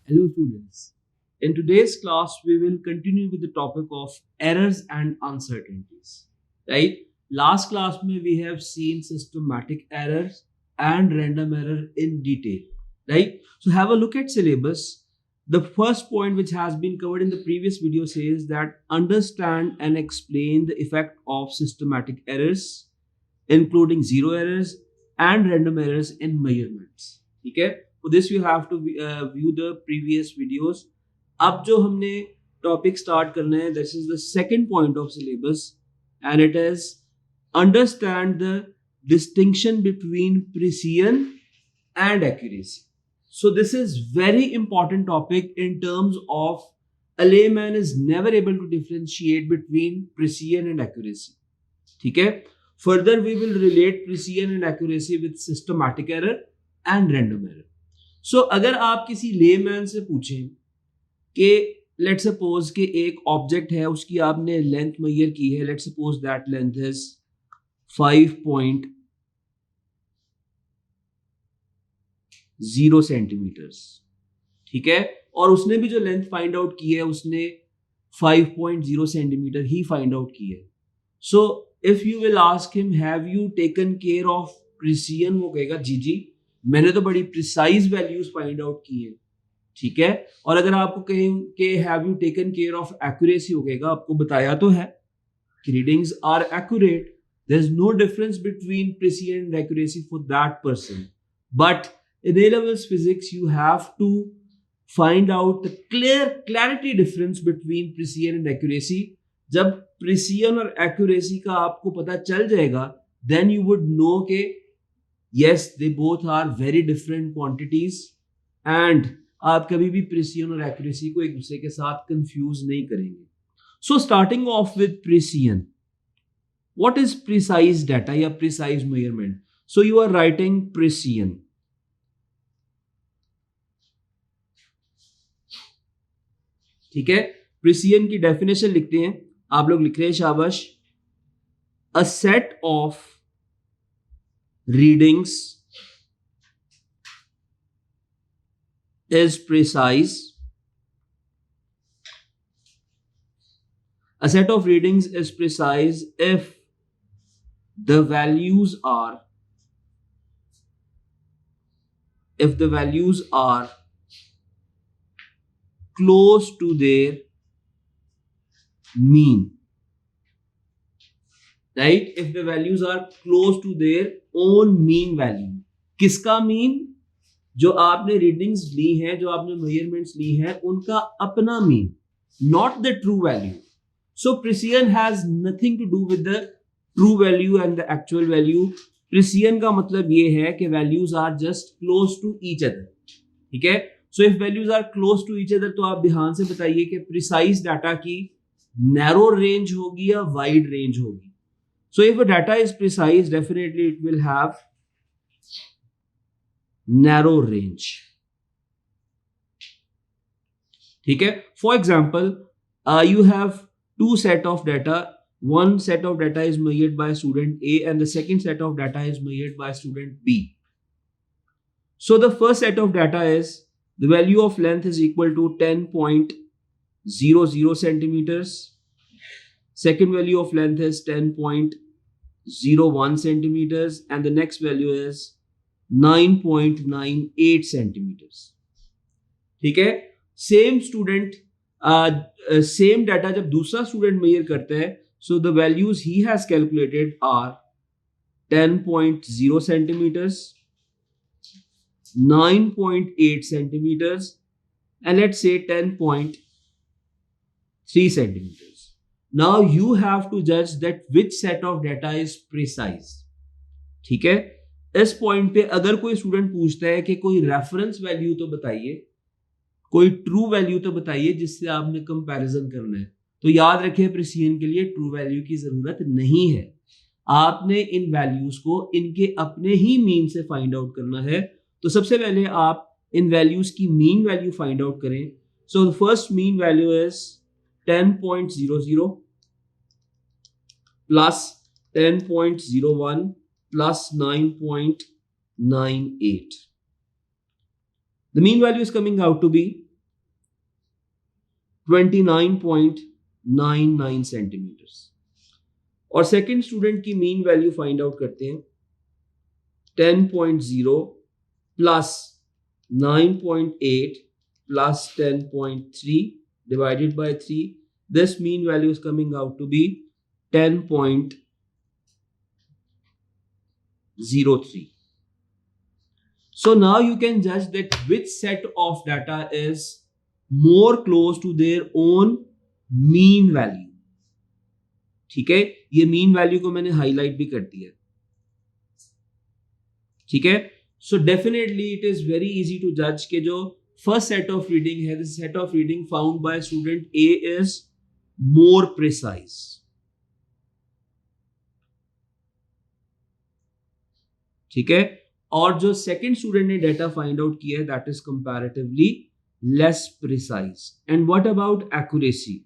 Hello students. In today's class, we will continue with the topic of errors and uncertainties. Right? Last class we have seen systematic errors and random error in detail. Right? So have a look at syllabus. The first point which has been covered in the previous video says that understand and explain the effect of systematic errors, including zero errors and random errors in measurements. ठीक है? For this you have to view the previous videos. अब जो हमने topic start करना है, this is the second point of syllabus, and it is understand the distinction between precision and accuracy. So this is very important topic in terms of a layman is never able to differentiate between precision and accuracy. ठीक है? Further, we will relate precision and accuracy with systematic error and random error. So, अगर आप किसी layman से पूछें कि let suppose कि एक ऑब्जेक्ट है, उसकी आपने लेंथ मेजर की है, let suppose that length is 5.0 centimetres, ठीक है, और उसने भी जो लेंथ फाइंड आउट की है उसने 5.0 सेंटीमीटर ही फाइंड आउट की है. So if you will ask him have you taken care of precision, वो कहेगा जी जी मैंने तो बड़ी प्रिसाइज वैल्यूज फाइंड आउट की हैं, ठीक है. और अगर आपको कहें कि have you taken care of accuracy, हो कहेगा आपको बताया तो है कि readings are accurate, there is no difference between precision and accuracy for that person. But in A levels physics you have to find out the clarity difference between precision and accuracy. जब precision और accuracy का आपको पता चल जाएगा, then you would know कि yes they both are very different quantities, and आप कभी भी precision और accuracy को एक दूसरे के साथ confuse नहीं करेंगे. So starting off with precision, what is precise data या precise measurement? So you are writing precision. ठीक है, प्रिसीजन की डेफिनेशन लिखते हैं, आप लोग लिख रहे हैं, शाबाश. A set of readings is precise. A set of readings is precise if the values are close to their mean, right? If the values are close to their own mean value. किसका mean? जो आपने readings ली हैं, जो आपने measurements ली हैं, उनका अपना mean, not the true value. So precision has nothing to do with the true value and the actual value. Precision का मतलब ये है कि values are just close to each other, ठीक है. So if values are close to each other, तो आप ध्यान से बताइए कि precise data की narrow range होगी या wide range होगी. So if a data is precise, definitely it will have narrow range. ठीक है. For example, you have two set of data. One set of data is measured by student A and the second set of data is measured by student B. So the first set of data is the value of length is equal to 10.00 centimeters. Second value of length is 10.01 centimeters, and the next value is 9.98 centimeters. ठीक है. Same student same data जब दूसरा student major करता है, so the values he has calculated are 10.0 centimeters, 9.8 centimeters, and let's say 10.3 centimeters. Now you have to judge that which set of data is precise. ठीक है. इस point पे अगर कोई स्टूडेंट पूछता है कि कोई रेफरेंस वैल्यू तो बताइए, कोई ट्रू वैल्यू तो बताइए जिससे आपने कंपैरिजन करना है, तो याद रखिए प्रिसीजन के लिए ट्रू वैल्यू की जरूरत नहीं है. आपने इन वैल्यूज को इनके अपने ही मीन से फाइंड आउट करना है. तो सबसे पहले आप इन वैल्यूज की मीन वैल्यू फाइंड आउट करें. So the first mean value is 10.00 plus 10.01 plus 9.98. The mean value is coming out to be 29.99 centimetres. और सेकंड स्टूडेंट की मीन वैल्यू फाइंड आउट करते हैं। 10.0 plus 9.8 plus 10.3 divided by 3. This mean value is coming out to be 10.03. So now you can judge that which set of data is more close to their own mean value. ठीक है, ये mean value को मैंने highlight भी कर दिया। ठीक है, so definitely it is very easy to जज के जो फर्स्ट सेट ऑफ रीडिंग है, this set of reading found by student A is more precise. ठीक है, और जो सेकंड स्टूडेंट ने डेटा फाइंड आउट किया है that is comparatively less precise. And what about accuracy?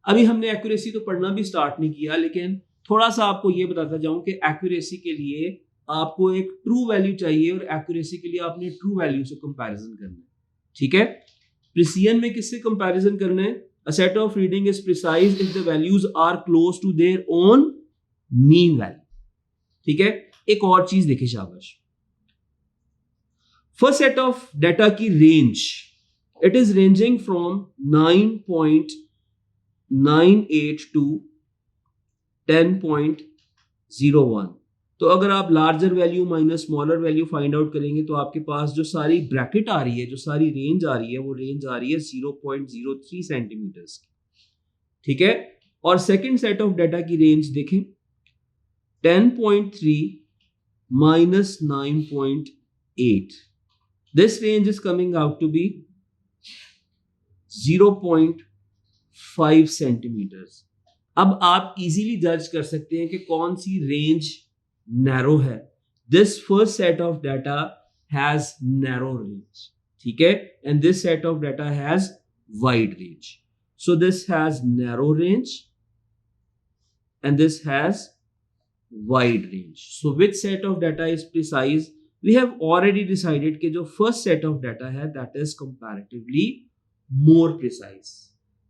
अभी हमने एक्यूरेसी तो पढ़ना भी स्टार्ट नहीं किया, लेकिन थोड़ा सा आपको ये बताता जाऊं कि एक्यूरेसी के लिए आपको एक ट्रू वैल्यू चाहिए और एक्यूरेसी के लिए आपने ट्रू वैल्यू से कंपैरिजन करना है। ठीक है, प्रिसिजन में किससे कंपैरिजन करना है? A set of reading is precise if the values are close to their own mean value. ठीक है, एक और चीज देखिए शाबाश, फर्स्ट सेट ऑफ डेटा की range, it is ranging from 9.98 to 10.01। तो अगर आप larger value minus smaller value find out करेंगे तो आपके पास जो सारी ब्रैकेट आ रही है, जो सारी रेंज आ रही है, वो रेंज आ रही है 0.03 सेंटीमीटर्स की। ठीक है, और सेकंड सेट ऑफ डेटा की रेंज देखें, 10.3 minus 9.8, this range is coming out to be 0.5 centimetres. अब आप इजीली जज कर सकते हैं कि कौन सी रेंज नैरो है। This first set of data has narrow range. ठीक है, and this set of data has wide range. So this has narrow range and this has wide range. So which set of data is precise? We have already decided कि जो first set of data है that is comparatively more precise.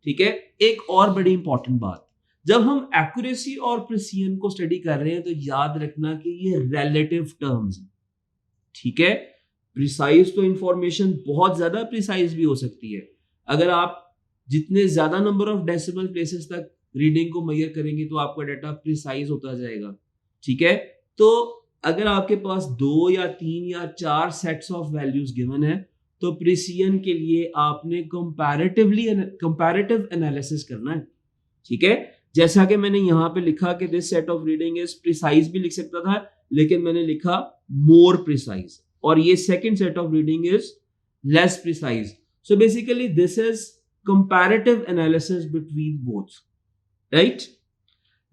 ठीक है, एक और बड़ी important बात, जब हम एक्यूरेसी और प्रिसीजन को स्टडी कर रहे हैं तो याद रखना कि ये रिलेटिव टर्म्स हैं। ठीक है, प्रिसाइज तो इंफॉर्मेशन बहुत ज्यादा प्रिसाइज भी हो सकती है। अगर आप जितने ज्यादा नंबर ऑफ डेसिमल प्लेसेस तक रीडिंग को मेजर करेंगे तो आपका डाटा प्रिसाइज होता जाएगा। ठीक है, तो अगर आपके पास 2 या 3 या 4 सेट्स ऑफ वैल्यूज गिवन है तो प्रिसीजन के लिए आपने कंपैरेटिव एनालिसिस करना है। ठीक है, जैसा कि मैंने यहां पे लिखा कि this set of reading is precise भी लिख सकता था, लेकिन मैंने लिखा मोर प्रिसाइज, और ये second set of reading is less precise. So basically this is comparative analysis between both, right?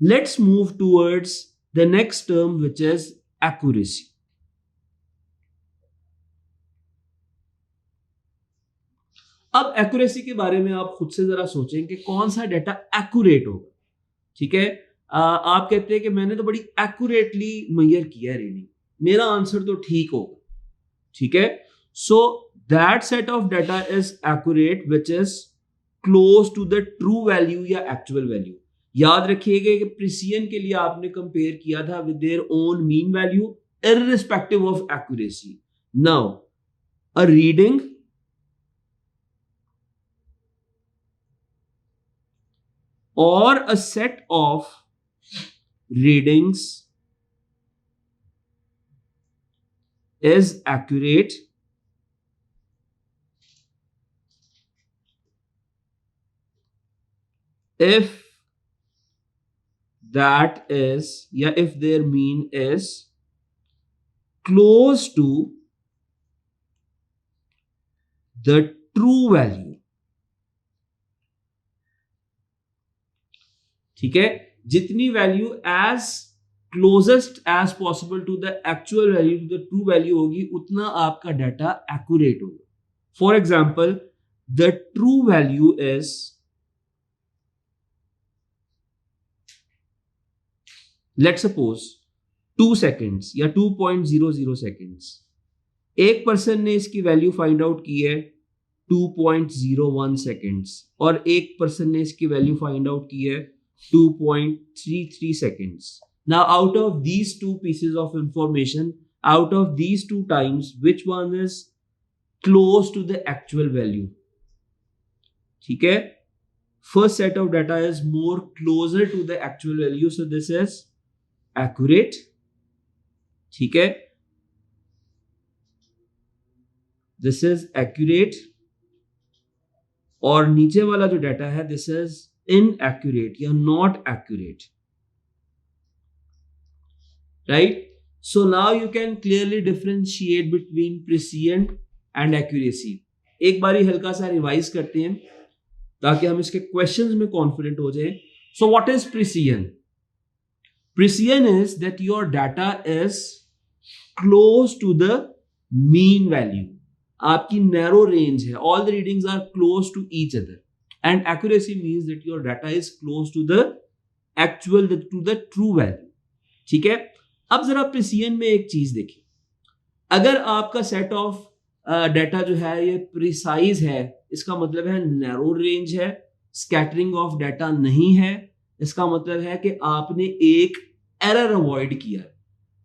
Let's move towards the next term, which is accuracy. अब एक्यूरेसी के बारे में आप खुद से जरा सोचें कि कौन सा डाटा एक्यूरेट होगा। ठीक है, आप कहते हैं कि मैंने तो बड़ी एक्यूरेटली मेजर किया है रीडिंग, मेरा आंसर तो ठीक होगा। ठीक है, so that set of data is accurate which is close to the true value या एक्चुअल वैल्यू। याद रखिएगा कि प्रिसीजन के लिए आपने कंपेयर किया था with their own mean value irrespective of accuracy. Now a reading or a set of readings is accurate if that is, if their mean is close to the true value. ठीक है, जितनी value as closest as possible to the actual value, to the true value होगी, उतना आपका data accurate होगा। For example, the true value is let suppose 2 seconds या 2.00 seconds. एक person ने इसकी वैल्यू फाइंड आउट की है 2.01 सेकेंड्स और एक पर्सन ने इसकी वैल्यू फाइंड आउट की है 2.33 seconds. Now, out of these two pieces of information, out of these two times, which one is close to the actual value? ठीक है, first set of data is more closer to the actual value, so this is accurate. ठीक है, this is accurate. और नीचे वाला जो data है this is inaccurate या not accurate, right? So now you can clearly differentiate between precision and accuracy. एक बारी हल्का सा रिवाइज करते हैं ताकि हम इसके क्वेश्चंस में कॉन्फिडेंट हो जाए. So what is precision? Precision is that your data is close to the mean value. आपकी नैरो रेंज है, all the readings are close to each other. And accuracy means that your data is close to the actual, to the true value. ठीक है, अब जरा precision में एक चीज देखिए. अगर आपका सेट ऑफ डाटा जो है ये प्रिसाइज है, इसका मतलब है नैरो रेंज है, स्कैटरिंग ऑफ डाटा नहीं है, इसका मतलब है कि आपने एक एरर अवॉइड किया है.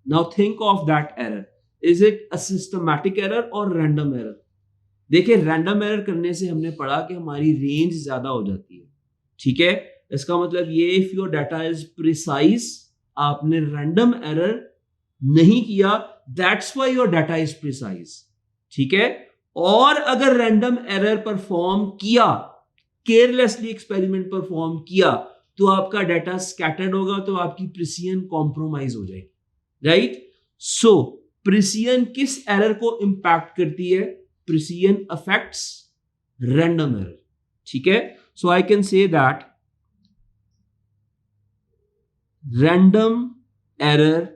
Now think of that error. Is it a systematic error और रैंडम एरर? देखिए, रैंडम एरर करने से हमने पढ़ा कि हमारी रेंज ज्यादा हो जाती है. ठीक है, इसका मतलब ये if your data is precise, आपने रैंडम एरर नहीं किया, that's why your data is precise. ठीक है, और अगर रैंडम एरर परफॉर्म किया, केयरलेसली एक्सपेरिमेंट परफॉर्म किया, तो आपका डाटा स्कैटर्ड होगा, तो आपकी प्रिसीजन कॉम्प्रोमाइज हो जाएगी. राइट? सो प्रिसीजन किस एरर को इंपैक्ट करती है? Precision affects random error. ठीक है, so I can say that random error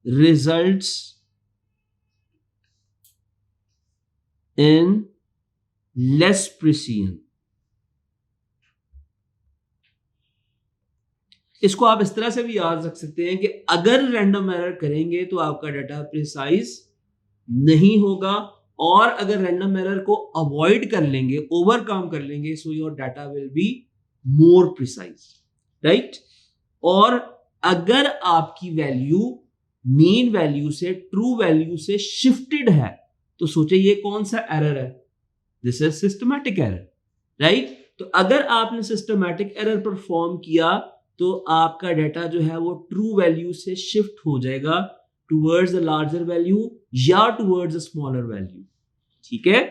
results in less precision. इसको आप इस तरह से भी याद रख सकते हैं कि अगर रैंडम एरर करेंगे तो आपका डाटा प्रिसाइज नहीं होगा, और अगर रैंडम एरर को अवॉइड कर लेंगे, ओवरकम कर लेंगे, so your data will be more precise. Right? और अगर आपकी वैल्यू मीन वैल्यू से ट्रू वैल्यू से शिफ्टेड है, तो सोचिए ये कौन सा एरर है? This is systematic error. Right? तो अगर आपने सिस्टमैटिक एरर परफॉर्म किया तो आपका डाटा जो है वो ट्रू वैल्यू से शिफ्ट हो जाएगा टुवर्ड्स द लार्जर वैल्यू या टुवर्ड्स द स्मॉलर वैल्यू. ठीक है,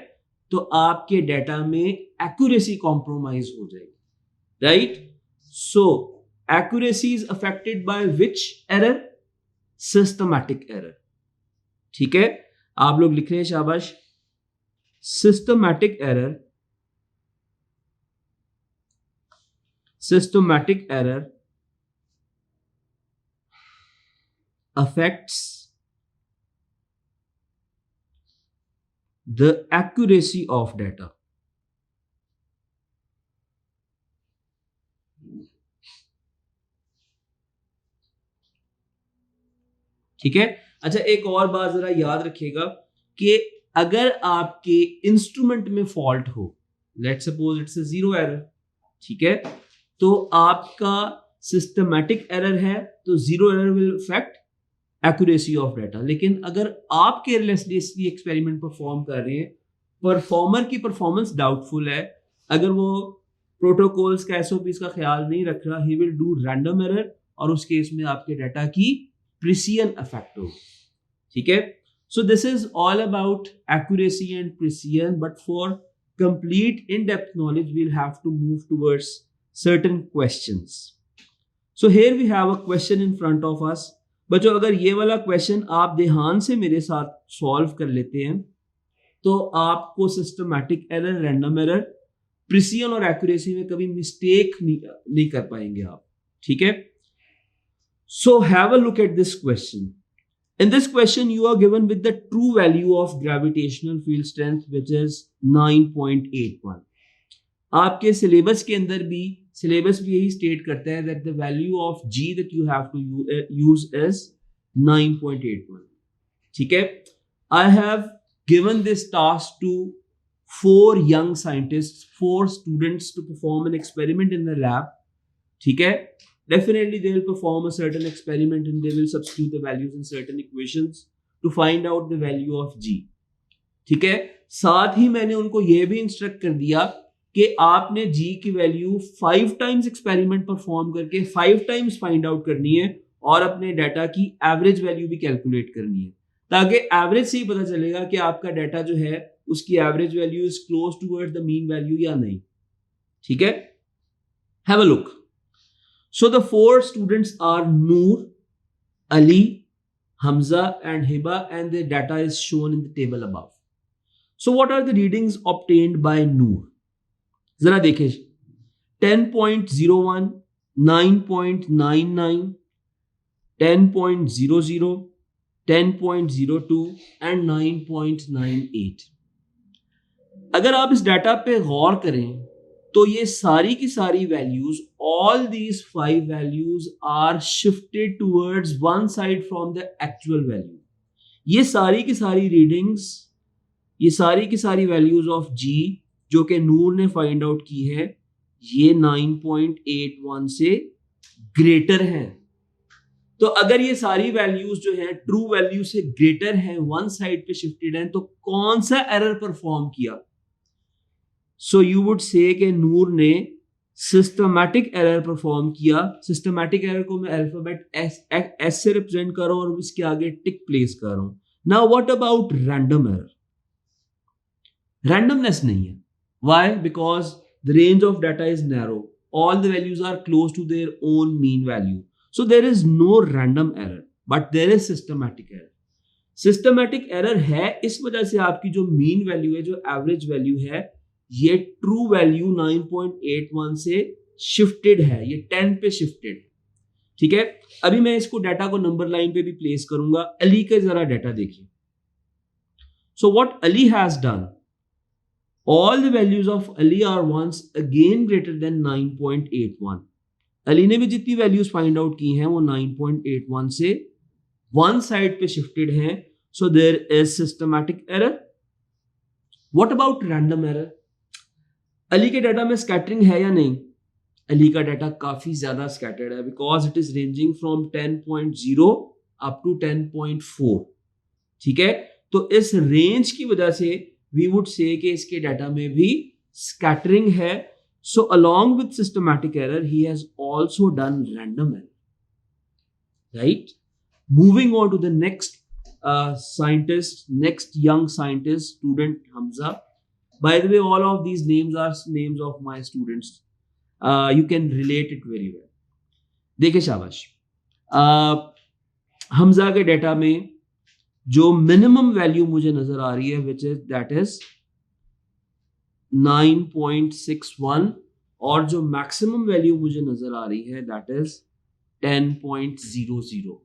तो आपके डाटा में एक्यूरेसी कॉम्प्रोमाइज हो जाएगी. Right? So accuracy is affected by which error? Systematic error. ठीक है, आप लोग लिख रहे हैं, शाबाश. Systematic error, systematic error affects the accuracy of data. ठीक है. अच्छा, एक और बात जरा याद रखिएगा कि अगर आपके इंस्ट्रूमेंट में फॉल्ट हो, let's suppose it's a zero error, ठीक है, तो आपका सिस्टमैटिक एरर है, तो zero error will affect accuracy of data. लेकिन अगर आप केयरलेसली इसलिए एक्सपेरिमेंट परफॉर्म कर रहे हैं, परफॉर्मर की परफॉर्मेंस डाउटफुल है, अगर वो प्रोटोकॉल्स का एसओपीस का ख्याल नहीं रख रहा, he will do random error, और उस केस में आपके डाटा की प्रिसीजन अफेक्ट होगी. ठीक है, so this is all about accuracy and precision, but for complete in depth knowledge we'll have to move towards certain questions. So here we have a question in front of us. बच्चों, अगर ये वाला question आप ध्यान से मेरे साथ solve कर लेते हैं तो आपको systematic error, random error, precision और एक्यूरेसी में कभी मिस्टेक नहीं कर पाएंगे आप. ठीक है, so have a look at this question. In this question you are given with the true value of gravitational field strength which is 9.81. आपके सिलेबस के अंदर भी सिलेबस भी यही स्टेट करता है that the value of G that you have to use is 9.81. ठीक है, I have given this task to 4 young scientists, 4 students to perform an experiment in the lab. ठीक है, definitely they will perform a certain experiment and they will substitute the values in certain equations to find out the value of g. ठीक है, साथ ही मैंने उनको ये भी instruct कर दिया कि आपने g की वैल्यू 5 टाइम्स एक्सपेरिमेंट परफॉर्म करके 5 टाइम्स फाइंड आउट करनी है और अपने डाटा की एवरेज वैल्यू भी कैलकुलेट करनी है, ताकि एवरेज से ही पता चलेगा कि आपका डाटा जो है उसकी average value is close towards the mean value या नहीं. ठीक है, have a look. So the 4 students are Noor, Ali, Hamza and Hiba, and their data is shown in the table above. So what are the readings obtained by Noor? जरा देखें, 10.01, 9.99, 10.00, 10.02 and 9.98. अगर आप इस data पे गौर करें तो ये सारी की सारी values, all these 5 values are shifted towards one side from the actual value. ये सारी की सारी रीडिंग्स, ये सारी की सारी वैल्यूज ऑफ जी जो कि नूर ने फाइंड आउट की है, ये 9.81 से ग्रेटर हैं. तो अगर ये सारी वैल्यूज जो है ट्रू वैल्यू से ग्रेटर हैं, वन साइड पे शिफ्टेड हैं, तो कौन सा एरर परफॉर्म किया? सो यू वुड से कि नूर ने सिस्टमैटिक एरर परफॉर्म किया. सिस्टमैटिक एरर को मैं अल्फाबेट एस से रिप्रेजेंट कर रहा हूं और इसके आगे टिक प्लेस कर रहा हूं. Now what about random error? Randomness नहीं है. Why? Because the range of data is narrow, all the values are close to their own mean value, so there is no random error, but there is systematic error. Systematic error है इस वजह से आपकी जो mean value है, जो average value है, ये ट्रू वैल्यू 9.81 से शिफ्टेड है, ये 10 पे शिफ्टेड है. ठीक है, अभी मैं इसको डाटा को नंबर लाइन पे भी प्लेस करूंगा. अली का जरा डाटा देखिए. So what Ali has done, all the values of Ali are once again greater than 9.81. Ali ने भी जितनी वैल्यूज फाइंड आउट की हैं वो 9.81 से वन साइड पे शिफ्टेड हैं. So there is systematic error. What about random error? Ali के डाटा में स्कैटरिंग है या नहीं? अली का डाटा काफी ज्यादा स्कैटर्ड है, because it is ranging from 10.0 up to 10.4. ठीक है, तो इस रेंज की वजह से वी वुड से कि इसके डाटा में भी स्कैटरिंग है. So along with systematic error he has also done random error. Right, moving on to the next scientist, next young scientist, student Hamza. By the way, all of these names are names of my students. You can relate it very well. देखिए शाबाश. हमजा के data में जो minimum value मुझे नजर आ रही है, which is that is 9.61, और जो मैक्सिमम वैल्यू मुझे नजर आ रही है that is 10.00.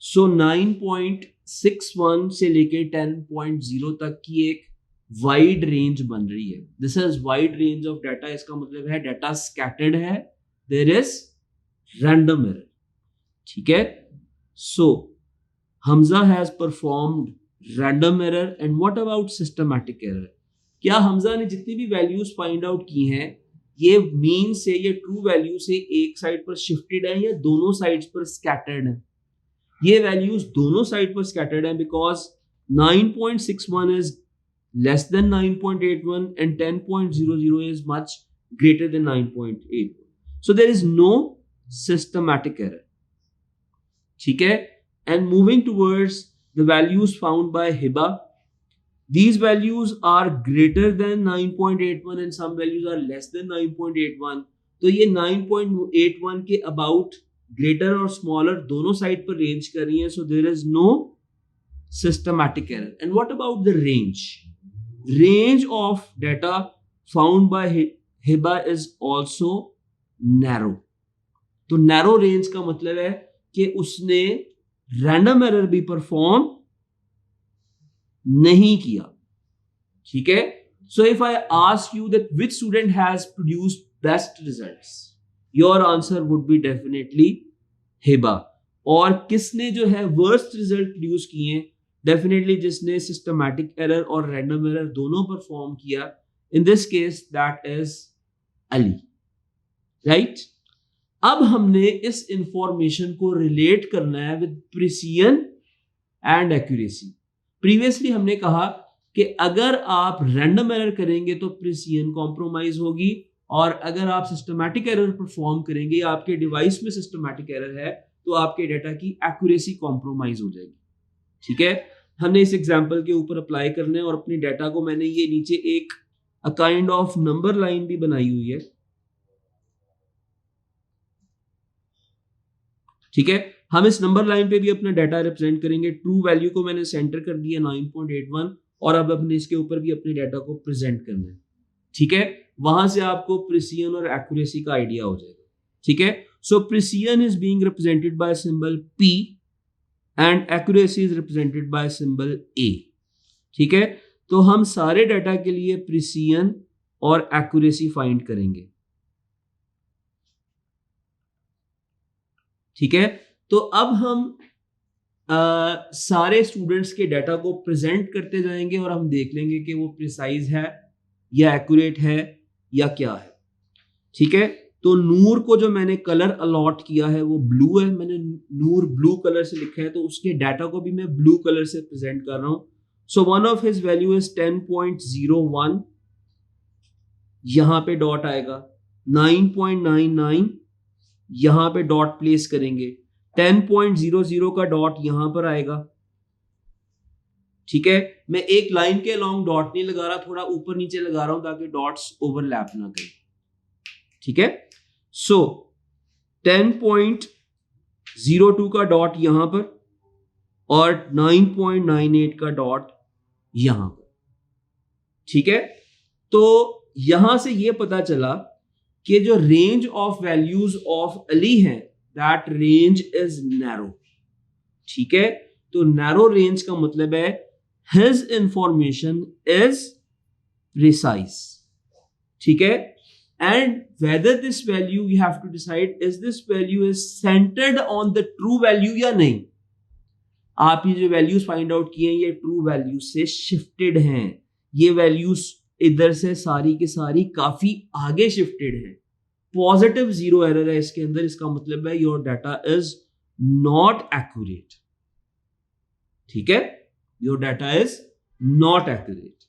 सो 9.61 से लेके 10.0 तक की एक वाइड रेंज बन रही है. This is wide range of data. इसका मतलब है डाटा स्कैटर्ड है, देयर इज रैंडम एरर. ठीक है, so Hamza has performed random error. And what about systematic error? क्या हमजा ने जितनी भी वैल्यूज फाइंड आउट की हैं, ये मीन से, ये ट्रू वैल्यू से एक साइड पर शिफ्टेड है या दोनों साइड्स पर स्कैटर्ड है? ये वैल्यूज दोनों साइड पर स्कैटर्ड है, because 9.61 is less than 9.81 and 10.00 is much greater than 9.81. So there is no systematic error. ठीक है, and moving towards the values found by Hiba, these values are greater than 9.81 and some values are less than 9.81. तो ये 9.81 के about greater और smaller दोनों side पर range कर रही है. So there is no systematic error. And what about the range? Range of data found by Hiba is also narrow. तो नैरो रेंज का मतलब है कि उसने रैंडम एरर भी परफॉर्म नहीं किया. ठीक है, so if I ask you that which student has produced best results, your answer would be definitely Hiba. और किसने जो है वर्स्ट रिजल्ट प्रोड्यूस किए? डेफिनेटली जिसने सिस्टमैटिक एरर और रैंडम एरर दोनों परफॉर्म किया, in this case that is Ali, right. अब हमने इस इंफॉर्मेशन को रिलेट करना है with precision and accuracy. Previously हमने कहा कि अगर आप रैंडम एरर करेंगे तो प्रिसिजन कॉम्प्रोमाइज होगी, और अगर आप सिस्टमैटिक एरर परफॉर्म करेंगे, आपके डिवाइस में सिस्टमैटिक एरर है, तो आपके डाटा की एक्यूरेसी कॉम्प्रोमाइज हो जाएगी। ठीक है, हमने इस एग्जांपल के ऊपर अप्लाई करना है, और अपने डाटा को मैंने ये नीचे एक काइंड ऑफ नंबर लाइन भी बनाई हुई है। ठीक है, हम इस नंबर लाइन पे भी अपना डाटा रिप्रेजेंट करेंगे। ट्रू वैल्यू को मैंने सेंटर कर दिया 9.81, और अब अपने इसके ऊपर भी अपने डाटा को प्रेजेंट करना है। ठीक है, वहां से आपको प्रिसिजन और एक्यूरेसी का आइडिया हो जाएगा। ठीक है, so precision is being represented by symbol P and accuracy is represented by symbol A। ठीक है, तो हम सारे डाटा के लिए प्रिसिजन और एक्यूरेसी फाइंड करेंगे। ठीक है, तो अब हम सारे स्टूडेंट्स के डाटा को प्रेजेंट करते जाएंगे, और हम देख लेंगे कि वो प्रिसाइज है या एक्यूरेट है या क्या है। ठीक है, तो नूर को जो मैंने कलर अलॉट किया है वो ब्लू है, मैंने नूर ब्लू कलर से लिखा है, तो उसके डाटा को भी मैं ब्लू कलर से प्रेजेंट कर रहा हूं। So one of his value is 10.01, यहां पे डॉट आएगा। 9.99 यहां पे डॉट प्लेस करेंगे। 10.00 का डॉट यहां पर आएगा। ठीक है, मैं एक लाइन के अलोंग डॉट नहीं लगा रहा, थोड़ा ऊपर नीचे लगा रहा हूं ताकि डॉट्स ओवरलैप ना करें। ठीक है, सो 10.02 का डॉट यहां पर, और 9.98 का डॉट यहां पर। ठीक है, तो यहां से यह पता चला कि जो range of values of Ali है, दैट रेंज इज नैरो। ठीक है, तो नैरो रेंज का मतलब है his information is precise. ठीक है, and whether this value you have to decide, is this value is centered on the true value या नहीं। आप ये जो वैल्यूज फाइंड आउट किए हैं ये ट्रू वैल्यू से शिफ्टेड हैं, ये वैल्यूज इधर से सारी की सारी काफी आगे शिफ्टेड हैं। पॉजिटिव जीरो एरर है इसके अंदर, इसका मतलब है your data is not accurate. ठीक है, your data is not accurate.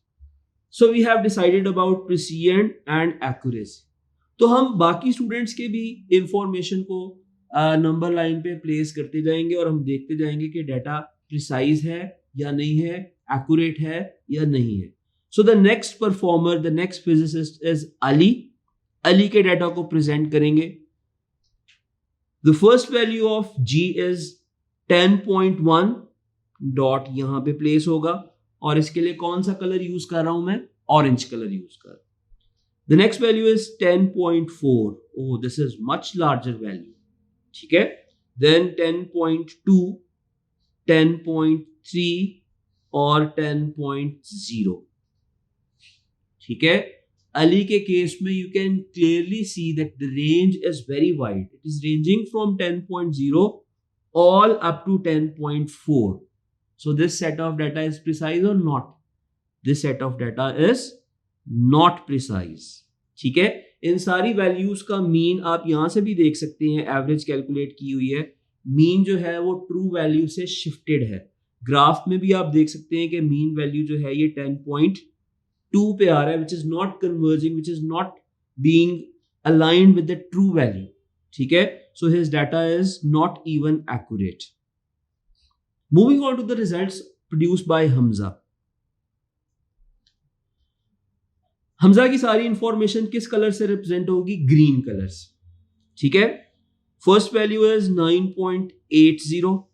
So we have decided about precision and accuracy. तो हम बाकी स्टूडेंट्स के भी इंफॉर्मेशन को नंबर लाइन पे प्लेस करते जाएंगे, और हम देखते जाएंगे कि डाटा प्रिसाइज है या नहीं है, एक्यूरेट है या नहीं है। So the next performer, the next physicist is Ali. Ali के डाटा को प्रेजेंट करेंगे। The first value of G is 10.1, dot यहां पे प्लेस होगा, और इसके लिए कौन सा कलर यूज कर रहा हूं मैं, ऑरेंज कलर यूज कर रहा हूं। The next value is 10.4, oh this is much larger value. ठीक है, देन 10.2, 10.3 और 10.0। ठीक है, अली के केस में you can clearly see that the range is very wide, it is ranging from 10.0 all up to 10.4. So this set of data is precise or not? This set of data is not precise. ठीक है, इन सारी values का mean आप यहां से भी देख सकते हैं, एवरेज कैलकुलेट की हुई है। मीन जो है वो ट्रू वैल्यू से शिफ्टेड है। ग्राफ में भी आप देख सकते हैं कि मीन वैल्यू जो है ये 10.2 पे आ रहा है, which is not converging, which is not being aligned with the true value. ठीक है, so his data is not even accurate. Moving on to the results produced by Hamza. Hamza की सारी इंफॉर्मेशन किस कलर से रिप्रेजेंट होगी, green colour से। ठीक है, first value is 9.80,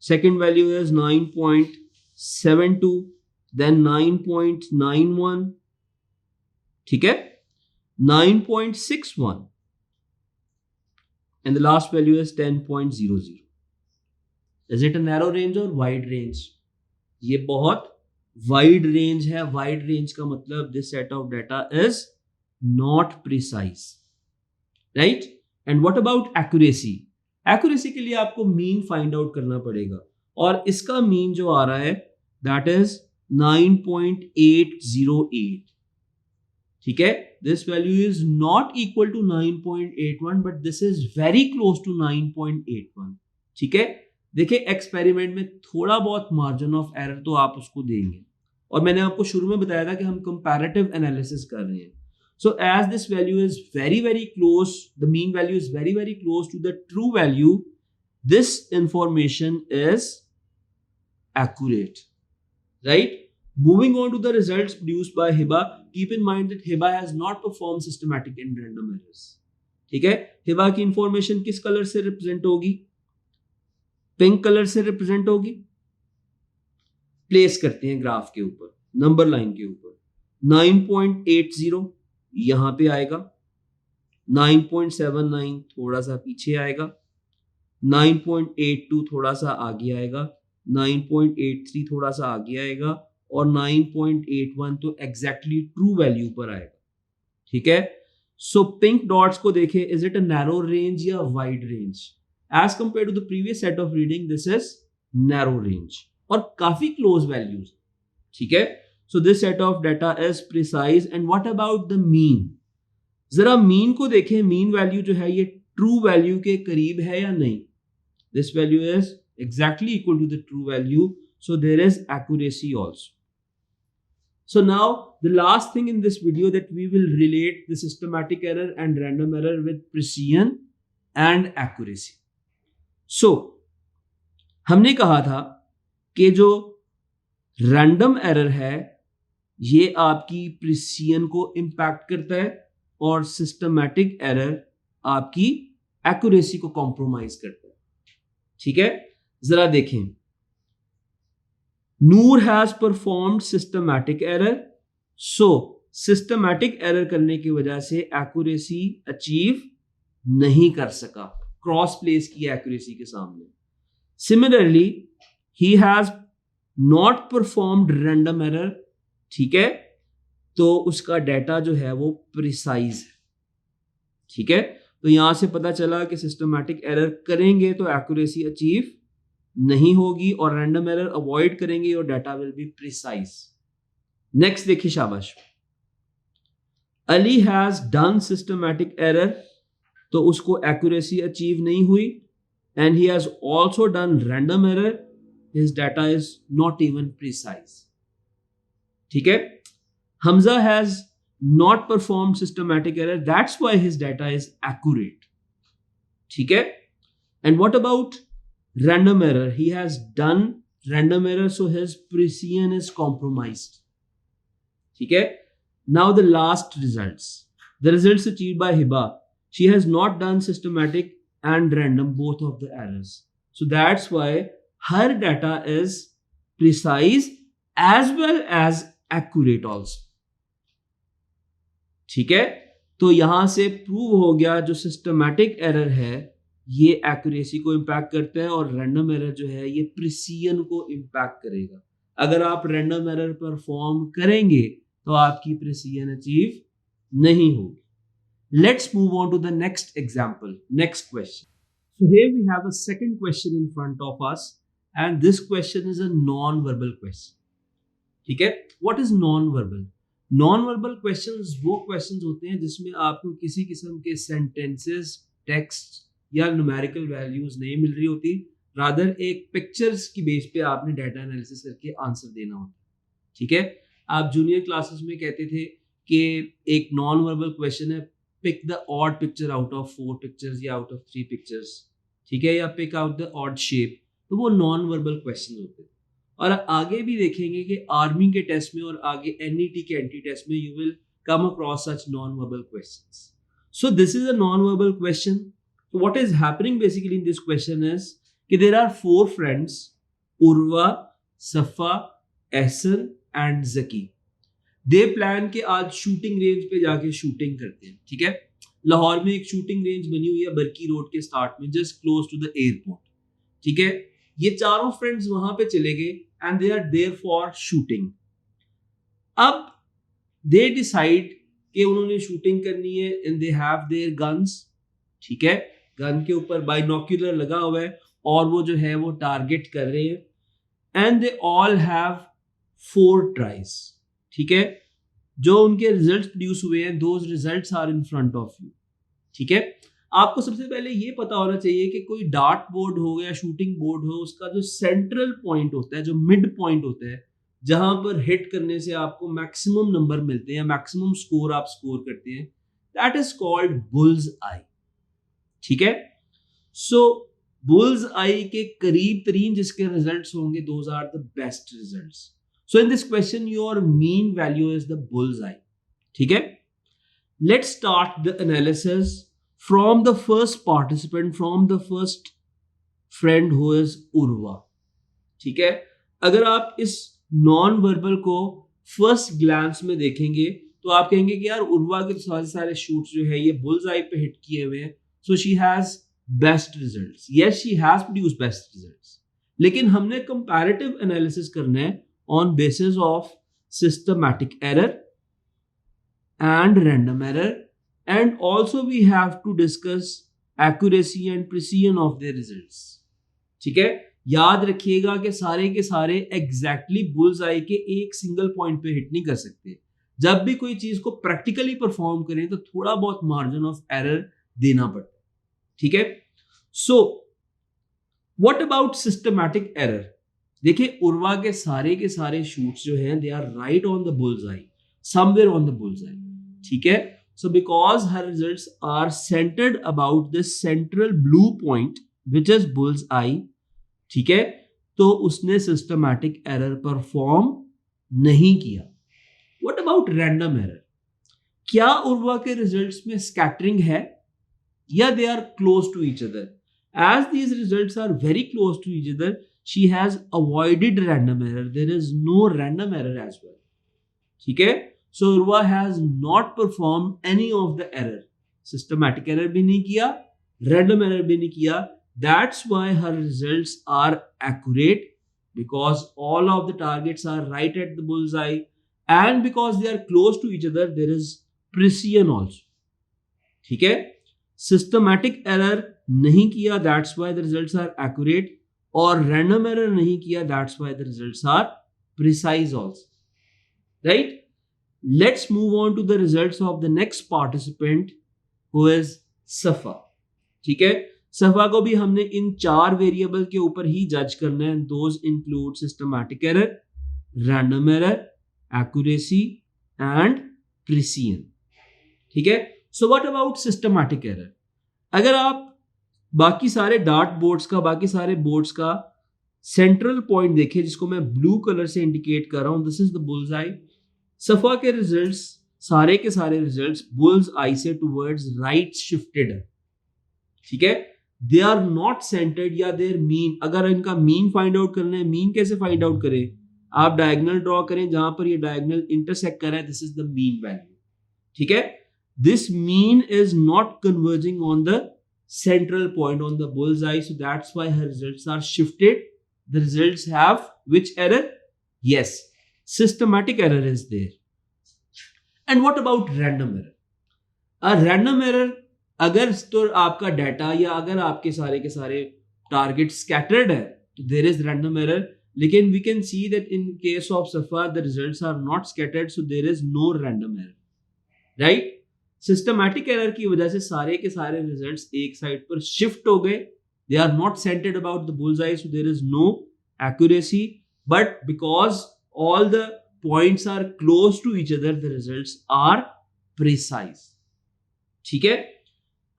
second value is 9.72, then 9.91, ठीक है, 9.61, and the last value is 10.00. Is it a narrow range or wide range? ये बहुत wide range है। wide range का मतलब this set of data is not precise, right? And what about accuracy? Accuracy के लिए आपको mean find out करना पड़ेगा। और इसका मीन जो आ रहा है दैट इज 9.808. ठीक है, this value is not equal to 9.81 but this is very close to 9.81. ठीक है, देखिए एक्सपेरिमेंट में थोड़ा बहुत मार्जिन ऑफ एरर तो आप उसको देंगे, और मैंने आपको शुरू में बताया था कि हम कंपैरेटिव एनालिसिस कर रहे हैं. So as this value is very close, the mean value is very close to the true value, this information is accurate, right? Moving on to the results produced by Hiba, keep in mind that Hiba has not performed systematic and random errors. ठीक है, Hiba की information किस colour से represent होगी? Pink colour से represent होगी. Place करते हैं ग्राफ के ऊपर, नंबर लाइन के ऊपर. 9.80 यहां पे आएगा, 9.79 थोड़ा सा पीछे आएगा, 9.82 थोड़ा सा आगे आएगा, 9.83 थोड़ा सा आगे आएगा, और 9.81 तो एग्जैक्टली ट्रू वैल्यू पर आएगा. ठीक है, सो पिंक डॉट्स को देखें, is it a narrow range या wide range? As compare to the previous set of reading this is narrow range और काफी क्लोज वैल्यूज. ठीक है, so this set of data is precise. and what about the mean? जरा mean को देखें, mean value जो है ये ट्रू वैल्यू के करीब है या नहीं? This value is exactly equal to the true value, so there is accuracy also. So now the last thing in this video that we will relate the systematic error and random error with precision and accuracy. So हमने कहा था कि जो random error है ये आपकी precision को impact करता है और सिस्टमैटिक एरर आपकी एक्यूरेसी को कॉम्प्रोमाइज करता है. ठीक है, जरा देखें, Noor has performed systematic error. So systematic error करने की वजह से एक्यूरेसी अचीव नहीं कर सका, क्रॉस प्लेस की एक्यूरेसी के सामने. Similarly he has not performed random error. ठीक है, तो उसका डाटा जो है वो प्रिसाइज है. ठीक है, तो यहां से पता चला कि सिस्टमैटिक एरर करेंगे तो एक्यूरेसी अचीव नहीं होगी, और रैंडम एरर अवॉइड करेंगे और data will be precise. Next देखिए, शाबाश. Ali has done systematic error, तो उसको एक्यूरेसी अचीव नहीं हुई. And he has also done random error, his data is not even precise. ठीक है, Hamza has not performed systematic error, that's why his data is accurate. ठीक है, and what about random error? He has done random error, so his precision is compromised. ठीक है, now the last results, the results achieved by Hiba. She has not done systematic and random, both of the errors, so that's why her data is precise as well as accurate also. ठीक है, तो यहां से prove हो गया जो systematic error है ये एक्यूरेसी को इंपैक्ट करता है, और रैंडम एरर जो है ये प्रिसीजन को इंपैक्ट करेगा. अगर आप रैंडम एरर परफॉर्म करेंगे तो आपकी प्रिसीजन अचीव नहीं होगी. Let's move on to the next example, next question. So here we have a second question in front of us, and this question is a non-verbal question. ठीक है, what is non-verbal? Non-verbal questions वो questions होते हैं जिसमें आपको किसी किस्म के sentences, text या numerical values नहीं मिल रही होती, rather एक pictures की बेस पे आपने data analysis करके आंसर देना होता है. ठीक है, आप जूनियर क्लासेस में कहते थे कि एक non-verbal question है, pick the odd picture out of 4 pictures या out of 3 pictures. ठीक है, या pick out the odd shape. तो वो नॉन वर्बल क्वेश्चन होते हैं. और आगे भी देखेंगे कि आर्मी के टेस्ट में और आगे एनईटी के एंटी टेस्ट में you will come across such non verbal questions. So this is a non verbal question. So what is happening basically in this question is कि there are 4 friends, Urva, Safa, Ehsan and Zaki. They plan कि आज shooting range पे जाके shooting करते हैं. ठीक है, लाहौर में एक शूटिंग रेंज बनी हुई है बरकी रोड के स्टार्ट में, just close to the airport. ठीक है, ये चारों फ्रेंड्स वहां पे चले गए and they are there for shooting. अब दे डिसाइड कि उन्होंने शूटिंग करनी है and they have their guns. ठीक है, गन के ऊपर बाइनोक्यूलर लगा हुआ है और वो जो है वो टारगेट कर रहे हैं and they all have 4 tries. ठीक है, जो उनके रिजल्ट्स प्रोड्यूस हुए हैं those results are in front of you. ठीक है, आपको सबसे पहले ये पता होना चाहिए कि कोई डार्ट बोर्ड हो या शूटिंग बोर्ड हो, उसका जो सेंट्रल पॉइंट होता है, जो मिड पॉइंट होता है, जहां पर हिट करने से आपको मैक्सिमम नंबर मिलते हैं या मैक्सिमम स्कोर आप स्कोर करते हैं, that is called bulls eye. ठीक है, सो बुल्स आई के करीब तरीन जिसके रिजल्ट्स होंगे those are the best results. So in this question your mean value is the bull's eye. ठीक है, let's start the analysis from the first participant, from the first friend who is Urva. ठीक है, अगर आप इस non verbal को first glance में देखेंगे तो आप कहेंगे कि यार उर्वा के सारे शूट्स जो है ये बुल्स आई पे हिट किए हुए हैं, so she has best results. Yes, she has produce best results, लेकिन हमने कंपैरेटिव एनालिसिस करना है on basis of systematic error and random error. And also we have to discuss accuracy and precision of their results. ठीक है, याद रखिएगा कि सारे एग्जैक्टली बुल्स आई के एक सिंगल पॉइंट पे हिट नहीं कर सकते. जब भी कोई चीज को प्रैक्टिकली परफॉर्म करें तो थोड़ा बहुत मार्जिन ऑफ एरर देना पड़ता है. ठीक है, so what about systematic error. देखिए, उर्वा के सारे शूट्स जो हैं they are right on the bull's eye, somewhere on the bull's eye. ठीक है, so because her results are centered about this central blue point which is bull's eye, ठीक है, तो उसने systematic error perform नहीं किया. What about random error? क्या उर्वा के results में scattering है या they are close to each other? As these results are very close to each other, she has avoided random error. There is no random error as well. ठीक है, so Urva has not performed any of the error. Systematic error भी नहीं किया, random error भी नहीं किया. That's why her results are accurate, because all of the targets are right at the bullseye, and because they are close to each other, there is precision also. ठीक है, systematic error नहीं किया, that's why the results are accurate, और random error नहीं किया, that's why the results are precise also. Right? Let's move on to the results of the next participant who is Safa. ठीक है, सफा को भी हमने इन 4 वेरिएबल के ऊपर ही जज करना है. Those include systematic error, random error, accuracy and precision. ठीक है, so what about systematic error? अगर आप बाकी सारे डार्ट बोर्ड्स का, बाकी सारे बोर्ड्स का सेंट्रल पॉइंट देखें जिसको मैं ब्लू कलर से इंडिकेट कर रहा हूं, दिस इज द बुल्स आई. सफा के रिजल्ट्स सारे के सारे रिजल्ट्स बुल्स आई से टुवर्ड्स राइट शिफ्टेड है. ठीक है, दे आर नॉट सेंटर्ड या देयर मीन. अगर इनका मीन फाइंड आउट करना है, मीन कैसे फाइंड आउट करें? आप डायगोनल ड्रॉ करें, जहां पर ये डायगोनल इंटरसेक्ट कर रहा है, this is the mean value. ठीक है, this mean is not converging on the central point on the bullseye, so that's why her results are shifted. The results have which error? Yes, systematic error is there. And what about random error? A random error, अगर तो आपका data या अगर आपके के सारे target scattered है तो there is random error. लेकिन we can see that in case of Safa the results are not scattered, so there is no random error, right? Systematic error की वजह से सारे के सारे रिजल्ट्स एक साइड पर शिफ्ट हो गए. They are not centred about the bullseye, so there is no accuracy, but because all the points are close to each other the results are precise. ठीक है,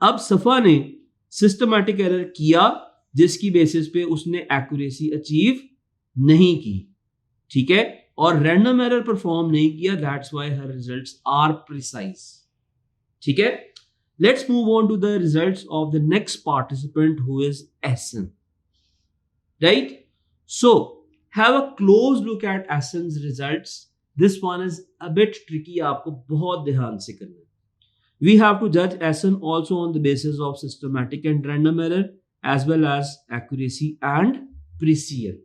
अब सफा ने सिस्टमैटिक एरर किया जिसकी बेसिस पे उसने एक्यूरेसी अचीव नहीं की. ठीक है, और रैंडम एरर परफॉर्म नहीं किया, that's why her results are precise. ठीक है, let's move on to the results of the next participant who is Ehsan. Right, so have a close look at Ehsan's results. This one is a bit tricky, आपको बहुत ध्यान से करना है. We have to जज Ehsan also on the basis of systematic and random error as well as accuracy and precision.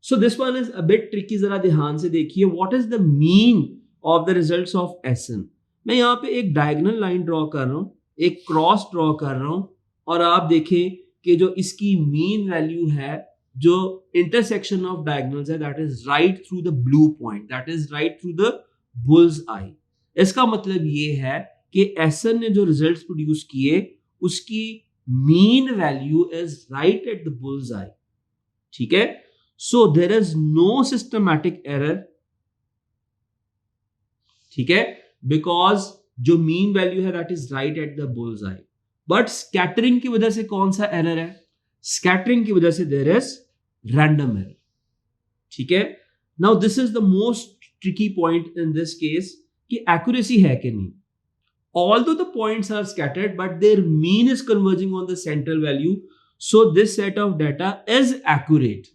So this one is a bit tricky, जरा ध्यान से देखिए. What is the mean of the results of Ehsan? मैं यहाँ पे एक diagonal line draw कर रहा हूँ, एक क्रॉस ड्रॉ कर रहा हूँ, और आप देखें कि जो इसकी मीन वैल्यू है, जो इंटरसेक्शन ऑफ डायगोनल्स है, that is right through the blue point, that is right through the bull's आई। इसका मतलब ये है कि एसन ने जो रिजल्ट्स प्रोड्यूस किए उसकी mean value is right at the bull's eye. ठीक है, so there is no systematic error. ठीक है, बिकॉज जो मीन वैल्यू है that is right at the bull's eye. But scattering की वजह से कौन सा एरर है? स्कैटरिंग की वजह से देयर इज रैंडम एरर। ठीक है, now this is the most tricky point in this case कि एक्यूरेसी है कि नहीं। Although the points are scattered, but their mean is converging on the central value, so this set of data is accurate.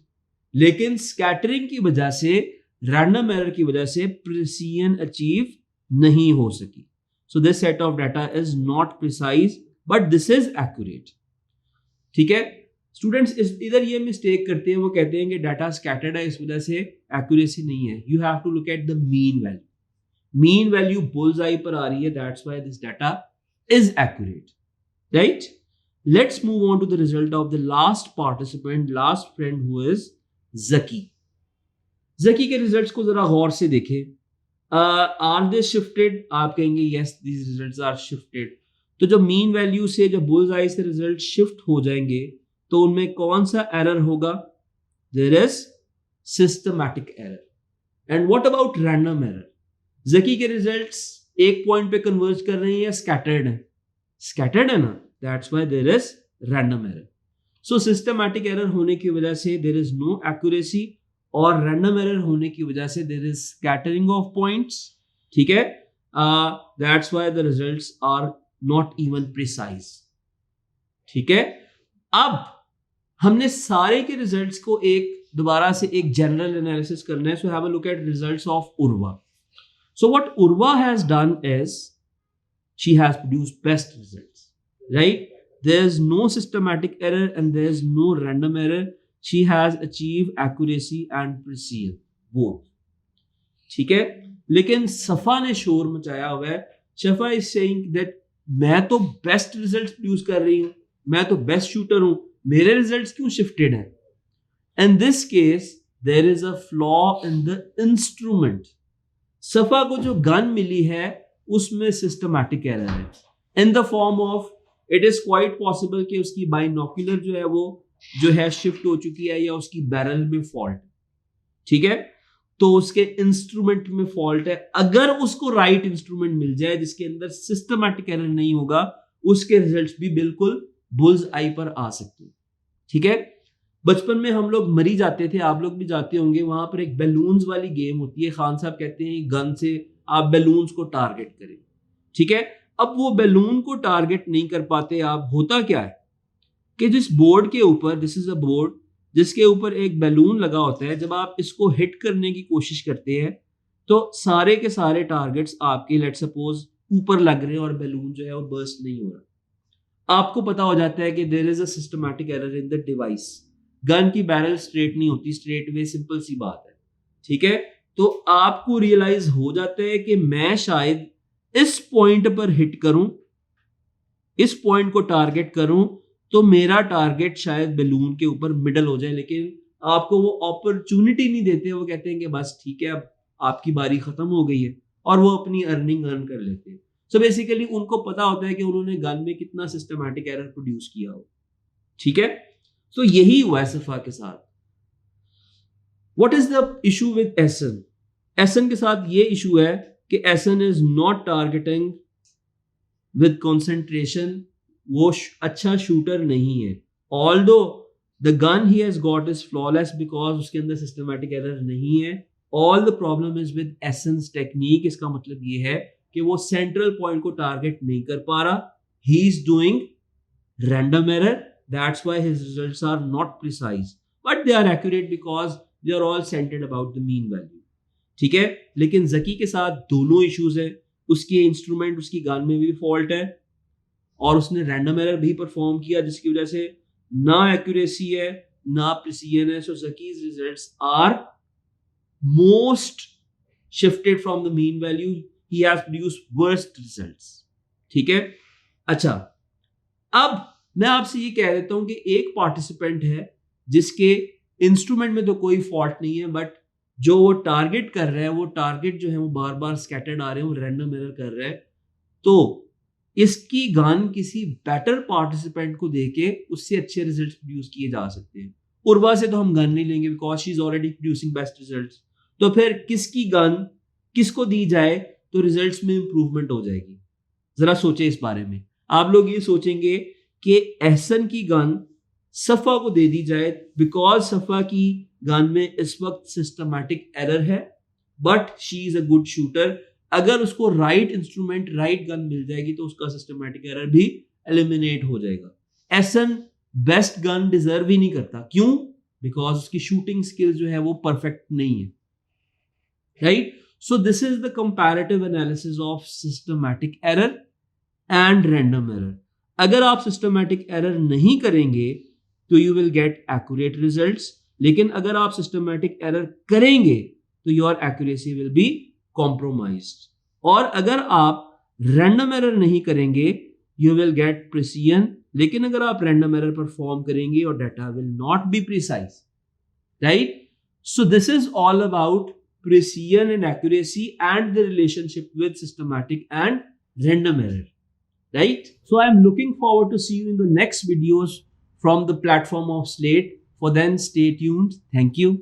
लेकिन scattering की वजह से, random error की वजह से प्रिसीजन अचीव नहीं हो सकी। So this set of data is not precise but this is accurate. ठीक है, स्टूडेंट्स इधर ये मिस्टेक करते हैं, वो कहते हैं कि डाटा स्कैटर्ड है इस वजह से एक्यूरेसी नहीं है। You have to look at the mean value. Mean value bull's eye पर आ रही है, that's why this data is accurate, right? Let's move on to the result of the last participant, last friend who is Zaki. Zaki के results को जरा गौर से देखें। Are they shifted? आप कहेंगे yes, these results are shifted. तो जो मीन वैल्यू से, जो बुल्स आई से रिजल्ट शिफ्ट हो जाएंगे तो उनमें कौन सा एरर होगा? There is systematic error. And what about random error? Zaki के रिजल्ट्स एक पॉइंट पे कन्वर्ज कर रहे हैं या स्कैटर्ड है? स्कैटर्ड है ना, that's why there is random error. So systematic error होने की वजह से देयर इज नो एक्यूरेसी, और रैंडम एरर होने की वजह से there is scattering of points. ठीक है, that's why the results are not even precise. ठीक है, अब हमने सारे के रिजल्ट्स को दोबारा से एक जनरल एनालिसिस करना है। So have a look at results of Urva. So what Urva has done is she has produced best results, right? There is no systematic error and there is no random error. She has achieved accuracy and precision both. ठीक है, लेकिन सफा ने शोर मचाया हुआ है। सफा is saying that मैं तो बेस्ट रिजल्ट्स प्रोड्यूस कर रही हूं, मैं तो बेस्ट शूटर हूं, मेरे रिजल्ट्स क्यों शिफ्टेड हैं? In this case there is a flaw in the instrument. सफा को जो गन मिली है उसमें सिस्टमैटिक एरर है in the form of, it is quite possible कि उसकी बाइनोक्यूलर जो है वो जो है शिफ्ट हो चुकी है, या उसकी बैरल में फॉल्ट। ठीक है, तो उसके इंस्ट्रूमेंट में फॉल्ट है। अगर उसको राइट इंस्ट्रूमेंट मिल जाए जिसके अंदर सिस्टमैटिक एरर नहीं होगा, उसके रिजल्ट्स भी बिल्कुल बुल्स आई पर आ सकते हैं। ठीक है, बचपन में हम लोग मरी जाते थे, आप लोग भी जाते होंगे, वहां पर एक बैलून्स वाली गेम होती है। खान साहब कहते हैं गन से आप बैलून्स को टारगेट करें। ठीक है, अब वो बैलून को टारगेट नहीं कर पाते आप। होता क्या है कि जिस बोर्ड के ऊपर, दिस इज अ बोर्ड जिसके ऊपर एक बैलून लगा होता है, जब आप इसको हिट करने की कोशिश करते हैं तो सारे के सारे टारगेट्स आपके लेट सपोज ऊपर लग रहे हैं और बैलून जो है वो बर्स्ट नहीं हो रहा। आपको पता हो जाता है कि there is a systematic error in the device. Gun की बैरल स्ट्रेट नहीं होती, स्ट्रेट वे, सिंपल सी बात है। ठीक है, तो आपको रियलाइज हो जाता है कि मैं शायद इस पॉइंट पर हिट करूं, इस पॉइंट को टारगेट करूं तो मेरा टारगेट शायद बैलून के ऊपर मिडल हो जाए, लेकिन आपको वो अपॉर्चुनिटी नहीं देते। वो कहते हैं कि बस ठीक है, अब आपकी बारी खत्म हो गई है, और वो अपनी अर्निंग अर्न कर लेते हैं। सो बेसिकली उनको पता होता है कि उन्होंने गन में कितना सिस्टमैटिक एरर प्रोड्यूस किया हो। ठीक है, तो यही हुआ है सफा के साथ। What is the issue with Ehsan? Ehsan के साथ ये इशू है कि Ehsan is not targeting with concentration. वो अच्छा शूटर नहीं है। Although the gun he has got is flawless because उसके अंदर सिस्टमैटिक एरर नहीं है। All the problem is with Ehsan's technique. इसका मतलब ये है कि वो सेंट्रल पॉइंट को टारगेट नहीं कर पा रहा। He is doing random error, that's why his results are not precise, but they are accurate because they are all centered about the mean value. ठीक है, लेकिन जकी के साथ दोनों इश्यूज है। उसके इंस्ट्रूमेंट, उसकी गन में भी फॉल्ट है, और उसने रैंडम एरर भी परफॉर्म किया, जिसकी वजह से ना एक्यूरेसी है ना प्रिसीजन है। So Zaki's results are most shifted from the mean value. He has produced worst results. ठीक है, अच्छा, अब मैं आपसे ये कह देता हूं कि एक पार्टिसिपेंट है जिसके इंस्ट्रूमेंट में तो कोई फॉल्ट नहीं है, बट जो वो टारगेट कर रहा है, वो टारगेट जो है वो बार बार स्कैटर्ड आ रहे हैं, वो रैंडम एरर कर रहा है, तो इसकी गन किसी बेटर पार्टिसिपेंट को देके उससे अच्छे रिजल्ट्स प्रोड्यूस किए जा सकते हैं। उर्वा से तो हम गन नहीं लेंगे because she is already producing best results. तो फिर किसकी गन किसको दी जाए तो रिजल्ट्स में इंप्रूवमेंट हो जाएगी? जरा सोचे इस बारे में। आप लोग ये सोचेंगे कि एहसन की गन सफा को दे दी जाए बिकॉज सफा की गन में इस वक्त सिस्टमैटिक एरर है, but she is a good shooter. अगर उसको राइट इंस्ट्रूमेंट राइट गन मिल जाएगी तो उसका सिस्टमैटिक एरर भी एलिमिनेट हो जाएगा। एहसन बेस्ट गन डिजर्व ही नहीं करता। क्यों? बिकॉज उसकी शूटिंग स्किल जो है वो परफेक्ट नहीं है, right? So this is the comparative analysis of systematic error and random error. अगर आप सिस्टमैटिक एरर नहीं करेंगे तो you will get accurate results, लेकिन अगर आप सिस्टमैटिक एरर करेंगे तो your accuracy will be compromised. और अगर आप रैंडम एरर नहीं करेंगे यू विल गेट प्रिसीजन, लेकिन अगर आप रैंडम एरर परफॉर्म करेंगे your data will not be precise, right? So this is all about precision and accuracy and the relationship with systematic and random error, right? So I'm looking forward to see you in the next videos from the platform of Slate. For then, stay tuned. Thank you.